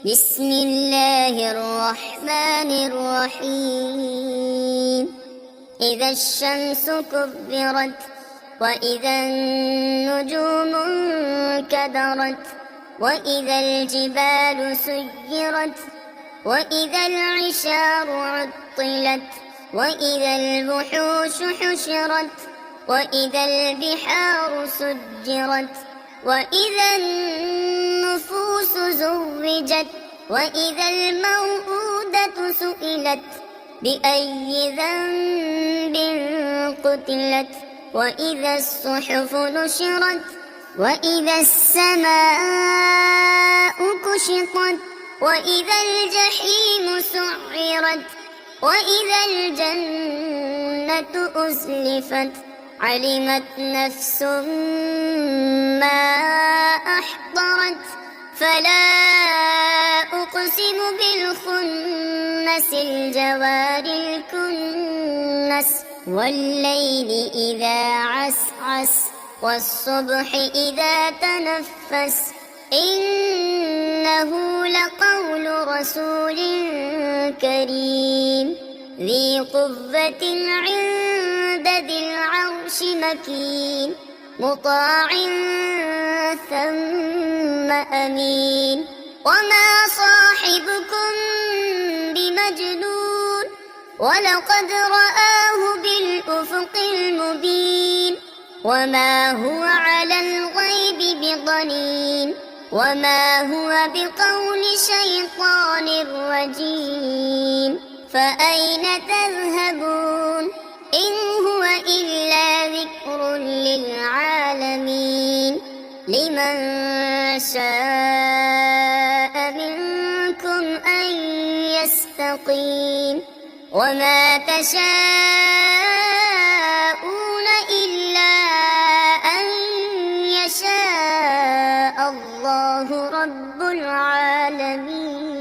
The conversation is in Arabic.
بسم الله الرحمن الرحيم. إذا الشمس كبرت وإذا النجوم انكدرت وإذا الجبال سيرت وإذا العشار عطلت وإذا الوحوش حشرت وإذا البحار سجرت وإذا النفوس زوجت وإذا الموءودة سئلت بأي ذنب قتلت وإذا الصحف نشرت وإذا السماء كشطت وإذا الجحيم سعرت وإذا الجنة أزلفت علمت نفس ما أحضرت فلا أقسم بالخنس الجوار الكنس والليل إذا عسعس والصبح إذا تنفس إنه لقول رسول كريم ذي قوة عند ذي العرش مكين مطاع ثم أمين وما صاحبكم بمجنون ولقد رآه بالأفق المبين وما هو على الغيب بضنين وما هو بقول شيطان رجيم فأين تذهبون إن هو إلا ذكر للعالمين لمن شاء منكم أن يستقيم وما تشاءون إلا أن يشاء الله رب العالمين.